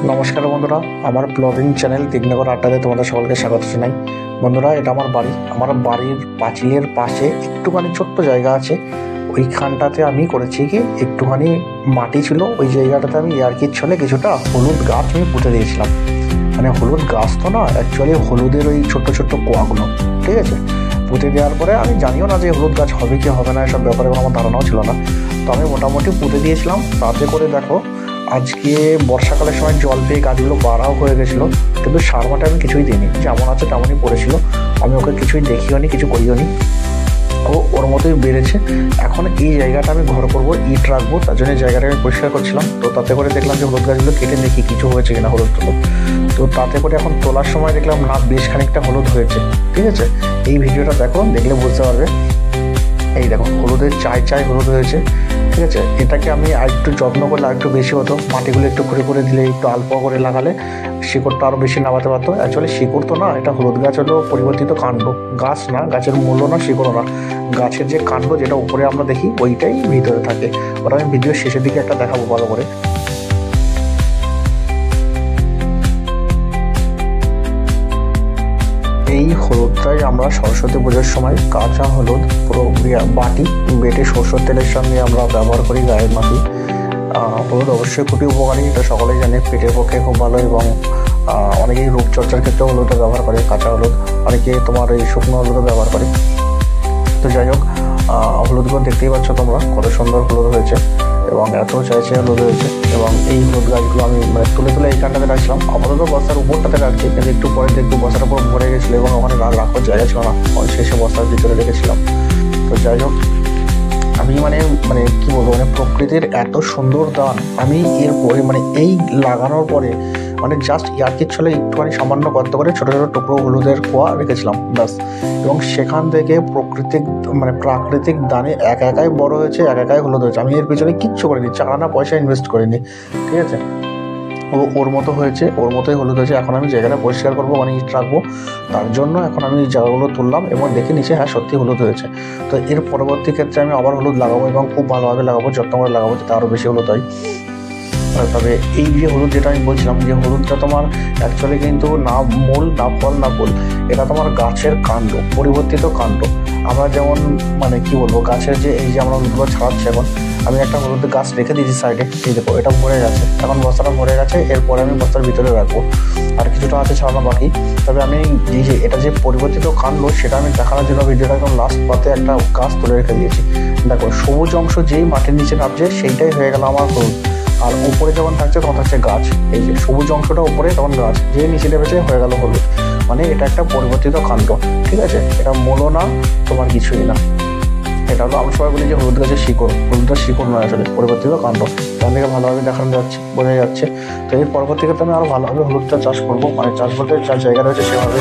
নমস্কার বন্ধুরা, আমার ব্লগিং চ্যানেল দিগনগর আড্ডাতে তোমাদের সকলকে স্বাগত জানাই। বন্ধুরা, এটা আমার বাড়ি। আমার বাড়ির পাঁচিলের পাশে একটুখানি ছোট্ট জায়গা আছে। ওইখানটাতে আমি করেছি কি, একটুখানি মাটি ছিল, ওই জায়গাটাতে আমি ইয়ার্কির ছলে কিছুটা হলুদ গাছ আমি পুঁতে দিয়েছিলাম। মানে হলুদ গাছ তো না, অ্যাকচুয়ালি হলুদের ওই ছোট্ট ছোট্ট কোয়াগুলো, ঠিক আছে। পুঁতে দেওয়ার পরে আমি জানিও না যে হলুদ গাছ হবে কি হবে না, এসব ব্যাপারে আমার ধারণাও ছিল না। তো আমি মোটামুটি পুঁতে দিয়েছিলাম। তাতে করে দেখো, আজকে বর্ষাকালের সময় জল পেয়ে গাছগুলো বাড়াও হয়ে গেছিলো, কিন্তু সার মাটি আমি কিছুই দিইনি, যেমন আছে তেমনই পড়েছিল। আমি ওকে কিছুই দেখিও নি, কিছু করিও নি, ও ওর মতোই বেড়েছে। এখন এই জায়গাটা আমি ঘর করবো, ইট রাখবো, তার জন্য জায়গাটা আমি পরিষ্কার করছিলাম। তো তাতে করে দেখলাম যে হলুদ গাছগুলো কেটে দেখি কিছু হয়েছে কিনা হলুদ টলুদ। তো তাতে করে এখন তোলার সময় দেখলাম না, বেশ খানিকটা হলুদ হয়েছে, ঠিক আছে। এই ভিডিওটা দেখো, দেখলে বুঝতে পারবে। এই দেখো, হলুদের চাই হলুদ হয়েছে, ঠিক আছে। এটাকে আমি আরেকটু যত্ন করলে আরেকটু বেশি হতো। মাটিগুলো একটু করে করে দিলে, একটু অল্প করে লাগালে শিকড়টা আরও বেশি নামাতে পারতো। অ্যাকচুয়ালি শিকড় তো না, এটা হলুদ গাছ হলো পরিবর্তিত কাণ্ড, গাছ না, গাছের মূল্য না, শিকড়ও না। গাছের যে কাণ্ড, যেটা উপরে আমরা দেখি, ওইটাই ভিতরে থাকে। ওটা আমি ভিডিওর শেষের দিকে একটা দেখাবো ভালো করে। এই হলুদটাই আমরা সরস্বতী পুজোর সময় কাঁচা হলুদ পুরো বাটি বেটে সরষের তেলের সঙ্গে আমরা ব্যবহার করি গায়ের মাটি। হলুদ অবশ্যই খুবই উপকারী, এটা সকলেই জানে, পেটের পক্ষে খুব ভালো। এবং অনেকেই রূপচর্চার ক্ষেত্রেও হলুদটা ব্যবহার করে, কাঁচা হলুদ। অনেকে তোমার এই শুকনো হলুদও ব্যবহার করে। তো যাই হোক, হলুদগুলো দেখতেই পাচ্ছ তোমরা, কত সুন্দর হলুদ হয়েছে এবং এত চাইছে হলুদ হয়েছে। এবং এই হলুদ গাছগুলো আমি তুলে তুলে এইখানটাতে রাখছিলাম। আপাতত বস্তার উপরটাতে রাখছি, কিন্তু একটু পরে দেখবো বস্তার উপর ভরে গেছিলো এবং ওখানে রাখার জায়গা ছিল না, শেষে বস্তার ভিতরে রেখেছিলাম। তো যাই হোক, আমি মানে কি বলবো, প্রকৃতির এত সুন্দর দান আমি এরপরে এই লাগানোর পরে জাস্ট ইয়ার্কির ছলে একটুখানি সামান্য গর্ত করে ছোটো ছোটো টুকরো হলুদের কোয়া রেখেছিলাম, ব্যাস। এবং সেখান থেকে প্রাকৃতিক দানে একাই বড় হয়েছে, একাই হলুদ হয়েছে। আমি এর পিছনে কিচ্ছু করিনি, চারানা পয়সা ইনভেস্ট করিনি, ঠিক আছে। ওর মতো হয়েছে, ওর মতোই হলুদ হয়েছে। এখন আমি জায়গাটা পরিষ্কার করবো, ইট রাখবো, তার জন্য এখন আমি জায়গাগুলো তুললাম এবং দেখে নিচে হ্যাঁ সত্যি হলুদ হয়েছে। তো এর পরবর্তী ক্ষেত্রে আমি আবার হলুদ লাগাবো এবং খুব ভালোভাবে লাগাবো, যত্ন করে লাগাবো, যাতে আরও বেশি হলুদ হয়। তবে এই যে হলুদ, যেটা আমি বলছিলাম, যে হলুদটা তোমার অ্যাকচুয়ালি কিন্তু না মূল, না ফল, না ফুল, এটা তোমার গাছের কাণ্ড, পরিবর্তিত কাণ্ড। আমরা যেমন কি বলবো, গাছের যে এই যে আমরা হলুদগুলো ছাড়াচ্ছি, এখন আমি একটা হলুদ গাছ রেখে দিয়েছি সাইডে, এই দেখো এটা ভরে গেছে, এখন বস্তাটা ভরে গেছে। এরপরে আমি বস্তার ভিতরে রাখবো, আর কিছুটা আছে ছাড়ানো বাকি। তবে আমি এই যে এটা যে পরিবর্তিত কাণ্ড, সেটা আমি দেখানোর জন্য ভিডিওটা একদম লাস্ট পাতে একটা গাছ তুলে রেখে দিয়েছি। দেখো, সবুজ অংশ যেই মাটির নিচে নামছে, সেইটাই হয়ে গেল আমার হলুদ। আর উপরে যখন থাকছে তখন থাকছে গাছ, এই যে সবুজ অংশটা উপরে, তখন গাছ, যে নিচে নেমেছে হয়ে গেল হলুদ। এটা একটা পরিবর্তিত কাণ্ড, ঠিক আছে। এটা মূলও না, তোমার কিছুই না। এটা হলো, আমি সবাই বলি যে হলুদ গাছের শিকড়, হলুদটা শিকড় নয়, আসলে পরিবর্তিত কাণ্ড। তার থেকে ভালোভাবে দেখানো যাচ্ছে, বোঝা যাচ্ছে। তো এর পরবর্তী ক্ষেত্রে আমি আরও ভালোভাবে হলুদটা চাষ করবো, চাষ বলতে যার জায়গা রয়েছে সেভাবে।